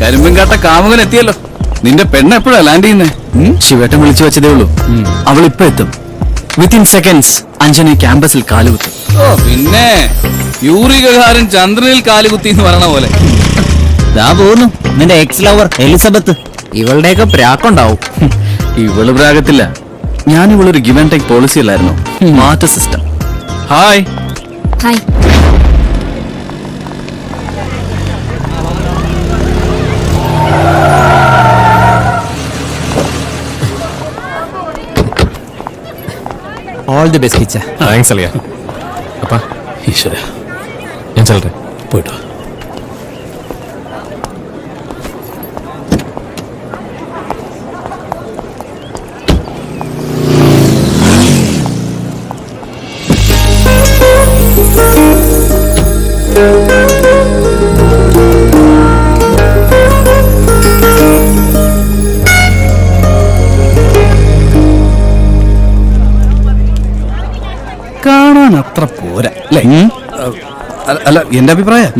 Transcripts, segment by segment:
കരിമ്പും കാട്ട കാമുകൻ എത്തിയല്ലോ. നിന്റെ പെണ്ണ് എപ്പോഴാ ലാൻഡ് ചെയ്യുന്നേ? ശിവേട്ടൻ വിളിച്ചു വെച്ചതേ ഉള്ളൂ. അവൾ ഇപ്പൊ എത്തും. വിത്തിൻ സെക്കൻഡ്സ് അഞ്ജന ക്യാമ്പസിൽ കാലുകുത്തും. ഓ പിന്നെ യൂറി ഗഗാരൻ ചന്ദ്രനിൽ കാലുകുത്തി എന്ന് പറയണ പോലെ. ദാ പോകുന്നു നിന്റെ എക്സ് ലവർ എലിസബത്ത്. ഇവളുടെയൊക്കെ പ്രാക്കുണ്ടാവും. ഇവള് പ്രാകത്തില്ല. ഞാൻ ഇവളൊരു ഗിവ് ആൻഡ് ടേക്ക് പോളിസി അല്ലായിരുന്നു, മാറ്റ system. Hi. Hi. All the best Kiccha. Thanks അളിയ. അപ്പാ ഈശ്വര, ഞാൻ ചെല്ലട്ടെ. പോയിട്ടോ. കാണാൻ അത്ര പോരാ അല്ലേ? അല്ല എന്റെ അഭിപ്രായം.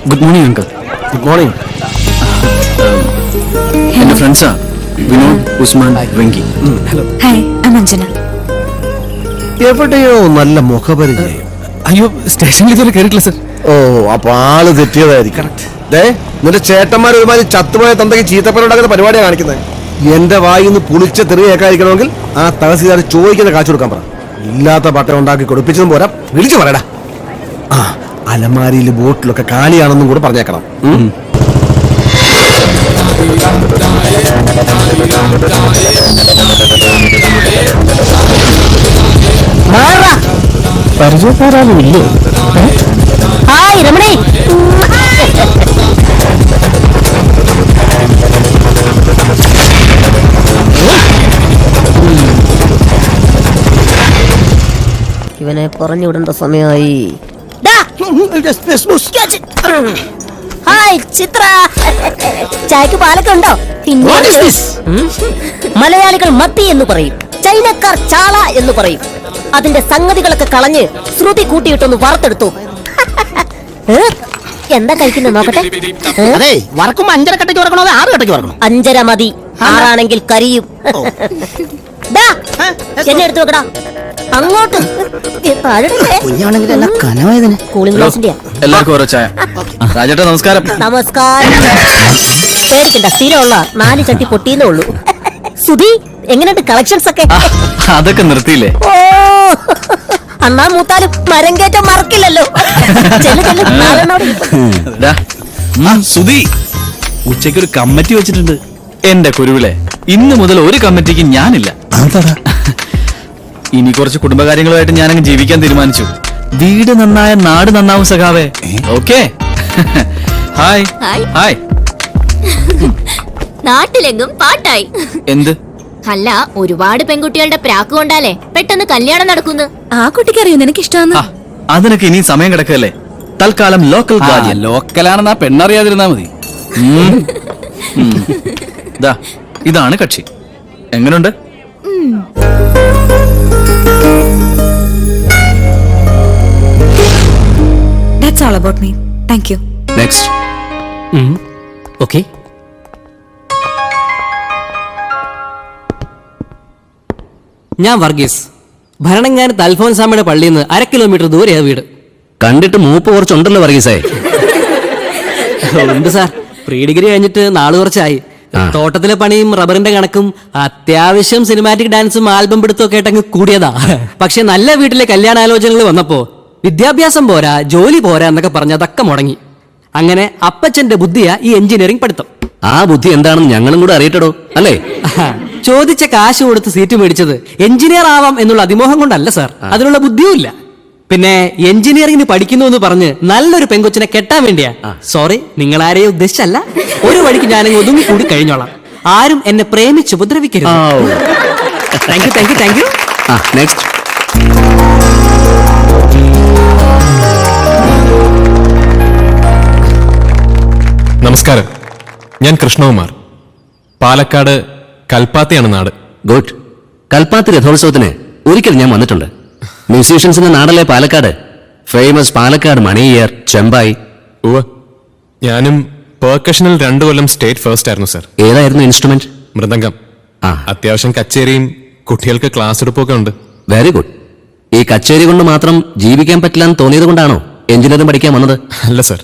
Good morning uncle. Good morning. എന്റെ ഫ്രണ്ട്സാ Vinod, Usman, Venki. Hello. Hi, I am Anjana. എവിടെയോ നല്ല മുഖപരിചയം. അയ്യോ, സ്റ്റേഷനിൽ ഇതുവരെ കയറിയിട്ടില്ല സർ. ഓ, അപ്പൊ ആള് തെറ്റിയതായിരിക്കും. നിന്റെ ചേട്ടന്മാർ ഒരുമാതിരി ചത്തുപോയ തന്തയ്ക്ക് ചീത്തപ്പനുണ്ടാക്കുന്ന പരിപാടിയാണ് കാണിക്കുന്നത്. എന്റെ വായിന്ന് പുളിച്ച തെറി കേൾക്കാതിരിക്കണമെങ്കിൽ ആ തഹസീൽദാർ ചോദിക്കുന്ന കാശ് കൊടുക്കാൻ പറ. ഇല്ലാത്ത പട്ടം ഉണ്ടാക്കി കൊടുപ്പിച്ചതും പോരാ, വിളിച്ചു പറയടാ. ആ അലമാരിയിൽ ബോട്ടിലൊക്കെ കാലിയാണെന്നും കൂടെ പറഞ്ഞേക്കണം. പരിചയക്കാരാലും ഇല്ലേ? ഹായ് രമണി. ഇവനെ പറഞ്ഞു വിടേണ്ട സമയമായി. ഹായ് ചിത്ര. ചായക്ക് പാലൊക്കെ ഉണ്ടോ? മലയാളികൾ മത്തി എന്ന് പറയും, ചൈനക്കാർ ചാള എന്ന് പറയും. അതിന്റെ സംഗതികളൊക്കെ കളഞ്ഞ് ശ്രുതി കൂട്ടിയിട്ടൊന്ന് വറുത്തെടുത്തു. എന്താ കഴിക്കുന്നത് നോക്കട്ടെ. അതെ, വറക്കുമ്പോ 5.5 കട്ടയ്ക്ക് വറക്കണോ 6 കട്ടയ്ക്ക് വറക്കണോ? 5.5 മതി, 6 കരിയും. എന്നെ എടുത്തു വെക്കടാ അങ്ങോട്ട്. കുഞ്ഞാണെങ്കിൽ എല്ലാം കനവായതിന്. കൂളിംഗ് ഗ്ലാസിന്റെ. എല്ലാവർക്കും ഓരോ ചായ. രാജേട്ടാ നമസ്കാരം. നമസ്കാരം. പേടിക്കണ്ട, സ്ഥിരമുള്ള 4 ചട്ടി പൊട്ടിയെന്നേ ഉള്ളൂ. സുധി, എങ്ങനെയുണ്ട് കളക്ഷൻസ് ഒക്കെ? അതൊക്കെ നിർത്തിയില്ലേ? ഓ, അണ്ണാ മൂത്താലും മരം കയറ്റം മറക്കില്ലല്ലോ. സുധി, ഉച്ചയ്ക്ക് ഒരു കമ്മിറ്റി വെച്ചിട്ടുണ്ട്. എന്റെ കുരുവിലെ, ഇന്ന് മുതൽ ഒരു കമ്മിറ്റിക്ക് ഞാനില്ല. ഇനി കുറച്ച് കുടുംബകാര്യങ്ങളുമായിട്ട് ഞാനങ്ങ് ജീവിക്കാൻ തീരുമാനിച്ചു. വീട് നന്നായ നാട് നന്നാവും സഖാവേ. ഓക്കെ. ഹായ്. ഹായ്. നാട്ടിലെങ്ങും പാട്ടായി. എന്ത്? അല്ല, ഒരുപാട് പെൺകുട്ടികളുടെ പ്രാക്ക് കൊണ്ടാലേ പെട്ടെന്ന് കല്യാണം നടക്കുന്നു. ആ കുട്ടിക്ക് അറിയോ നിനക്ക് ഇഷ്ടമാണ്? അതിനൊക്കെ ഇനി സമയം കിടക്കല്ലേ. തൽക്കാലം ലോക്കൽ ഗാർഡിയൻ. ലോക്കലാണെന്ന് ആ പെണ്ണറിയാതിരുന്നാ മതി. ഇതാണ് കക്ഷി. എങ്ങനുണ്ട്? That's all about me. Thank you. Next. Okay. ഞാൻ വർഗീസ്. ഭരണങ്ങാനത്ത് അൽഫോൻസാമയുടെ പള്ളിയിൽ നിന്ന് 1/2 കിലോമീറ്റർ ദൂരെയാ വീട്. കണ്ടിട്ട് മൂപ്പ് കുറച്ചുണ്ടല്ലോ വർഗീസേ. ഉണ്ട് സാർ, പ്രീ ഡിഗ്രി കഴിഞ്ഞിട്ട് നാള് കുറച്ചായി. തോട്ടത്തിലെ പണിയും റബ്ബറിന്റെ കണക്കും അത്യാവശ്യം സിനിമാറ്റിക് ഡാൻസും ആൽബം പിടുത്തം ഒക്കെ ആയിട്ടങ്ങ് കൂടിയതാ. പക്ഷെ നല്ല വീട്ടിലെ കല്യാണാലോചനകൾ വന്നപ്പോ വിദ്യാഭ്യാസം പോരാ, ജോലി പോരാ എന്നൊക്കെ പറഞ്ഞ് അതൊക്കെ മുടങ്ങി. അങ്ങനെ അപ്പച്ചന്റെ ബുദ്ധിയാ ഈ എഞ്ചിനീയറിംഗ് പഠിത്തം. ആ ബുദ്ധി എന്താണെന്ന് ഞങ്ങളും കൂടെ അറിയട്ടോ അല്ലേ? ചോദിച്ച കാശ് കൊടുത്ത് സീറ്റ് മേടിച്ചത് എഞ്ചിനീയർ ആവാം എന്നുള്ള അതിമോഹം കൊണ്ടല്ല സാർ, അതിനുള്ള ബുദ്ധിയും ഇല്ല. പിന്നെ എഞ്ചിനീയറിംഗിന് പഠിക്കുന്നു എന്ന് പറഞ്ഞ് നല്ലൊരു പെങ്കൊച്ചിനെ കെട്ടാൻ വേണ്ടിയാ. സോറി, നിങ്ങൾ ആരെയും ഉദ്ദേശിച്ചല്ല. ഒരു വഴിക്ക് ഞാനങ്ങ് ഒതുങ്ങി കൂടി കഴിഞ്ഞോളാം. ആരും എന്നെ പ്രേമിച്ച് ഉപദ്രവിക്കരുത്. Thank you, thank you, thank you. Next. നമസ്കാരം, ഞാൻ കൃഷ്ണകുമാർ. പാലക്കാട് കൽപ്പാത്തിയാണ് നാട്. ഗുഡ്. കൽപ്പാത്തി രഥോത്സവത്തിന് ഒരിക്കൽ ഞാൻ വന്നിട്ടുണ്ട്. മ്യൂസീഷ്യൻസിന്റെ നാടല്ലേ പാലക്കാട്. ഫേമസ് പാലക്കാട് മണിയർ, ചെമ്പായി. ഞാനും പെർക്കഷനിൽ 2 കൊല്ലം സ്റ്റേറ്റ് ഫസ്റ്റ് ആയിരുന്നു സർ. ഏതായിരുന്നു ഇൻസ്ട്രുമെന്റ്? മൃദംഗം. ആ. അത്യാവശ്യം കച്ചേരിയും കുട്ടികൾക്ക് ക്ലാസ് എടുപ്പൊക്കെ ഉണ്ട്. Very good. ഈ കച്ചേരി കൊണ്ട് മാത്രം ജീവിക്കാൻ പറ്റില്ലെന്ന് തോന്നിയത് കൊണ്ടാണോ എഞ്ചിനീയറിംഗ് പഠിക്കാൻ വന്നത്? അല്ല സർ,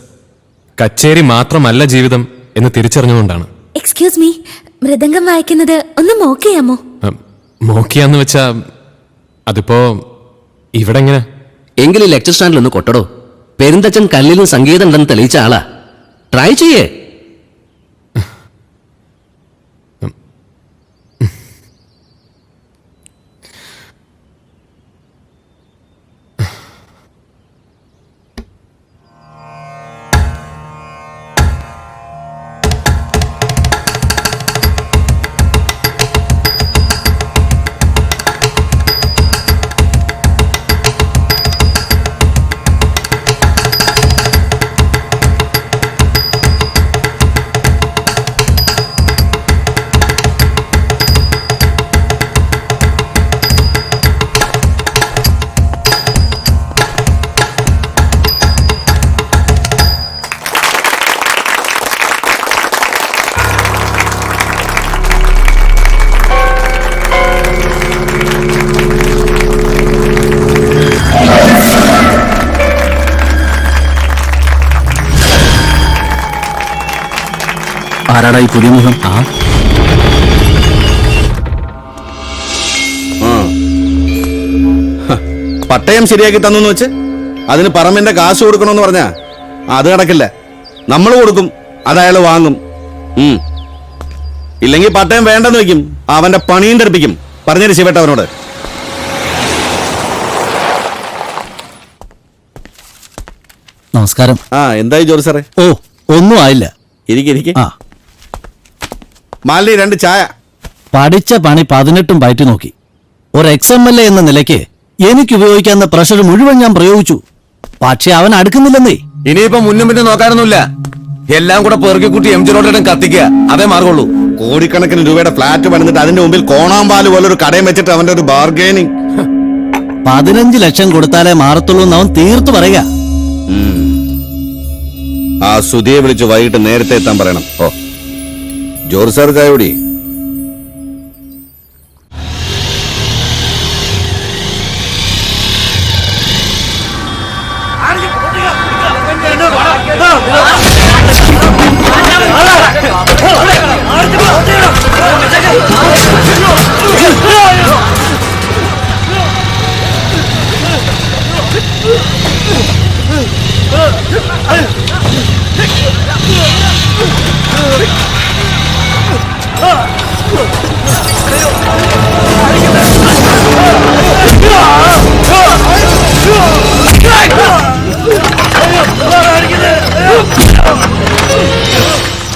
കച്ചേരി മാത്രമല്ല ജീവിതം എന്ന് തിരിച്ചറിഞ്ഞുകൊണ്ടാണ്. എക്സ്ക്യൂസ് മീ, മൃദംഗം വായിക്കുന്നത് ഒന്ന് മോക്ക് ചെയ്യാമോ? മോക്കിയാന്ന് വെച്ചാ അതിപ്പോ ഇവിടെ എങ്ങനെ? എങ്കിലും ലെക്ചർ സ്റ്റാൻഡിൽ ഒന്ന് കൊട്ടടോ. പെരുന്തച്ചൻ കല്ലിലും സംഗീതം ഉണ്ടെന്ന് തെളിയിച്ച ആളാ. ട്രൈ ചെയ്യേ. ആരാടാ ഈ പുതിയ മുഖം? പട്ടയം ശരിയാക്കി തന്നു വെച്ച് അതിന് പറമ്പിന്റെ കാശ് കൊടുക്കണമെന്ന് പറഞ്ഞാ അത് നടക്കില്ല. നമ്മൾ കൊടുക്കും, അത് അയാൾ വാങ്ങും. ഇല്ലെങ്കിൽ പട്ടയം വേണ്ടെന്ന് വെക്കും, അവന്റെ പണിയും തെറിപ്പിക്കും. പറഞ്ഞൊരു ശിവട്ടവനോട്. നമസ്കാരം. എന്തായി ജോലി സാറേ? ഓ, ഒന്നും ആയില്ല. ഇരിക്കെ. മാലിനി 2 ചായ. പഠിച്ച പണി 18 പയറ്റി നോക്കി. ഒരു XMLA എന്ന നിലയ്ക്ക് എനിക്ക് ഉപയോഗിക്കാവുന്ന പ്രഷർ മുഴുവൻ ഞാൻ പ്രയോഗിച്ചു. പക്ഷെ അവൻ അടുക്കുന്നില്ലെന്നേ. ഇനിയിപ്പോ മുന്നും പിന്നെ നോക്കാനൊന്നുമില്ല. എല്ലാം കൂടെ പെറുക്കി കൂട്ടി MG റോഡിലും കത്തിക്കുക, അതേ മാർഗമുള്ളൂ. കോടിക്കണക്കിന് രൂപയുടെ ഫ്ലാറ്റ് പണിതിട്ട് അതിന്റെ മുമ്പിൽ കോണാമ്പാല് പോലെ ഒരു കടയും വെച്ചിട്ട് അവന്റെ ഒരു ബാർഗൈനിങ്. 15 ലക്ഷം കൊടുത്താലേ മാറത്തുള്ളൂ എന്ന് അവൻ തീർത്തു പറയുക. ആ സുധിയെ വിളിച്ച് വൈകിട്ട് നേരത്തെ എത്താൻ പറയണം. ഓ, ജോർജ് സാർ ചായ കൂടി.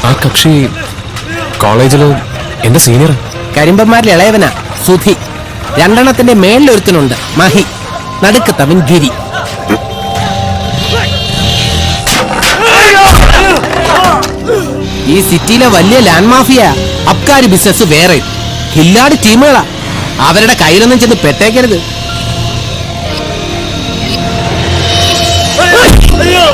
ആ കക്ഷി കോളേജില് എന്റെ സീനിയർ. കരിമ്പന്മാരിൽ ഇളയവനാ സുധി. 2 മേളിലൊരുത്തനുണ്ട് മഹി. നടുക്കത്തവൻ ഗിരി. ഈ സിറ്റിയിലെ വലിയ ലാൻഡ് മാഫിയ. അബ്കാരി ബിസിനസ് വേറെ. ഹില്ലാട് ടീമുകളാ. അവരുടെ കയ്യിലൊന്നും ചെന്ന് പെട്ടേക്കരുത്. അയ്യോ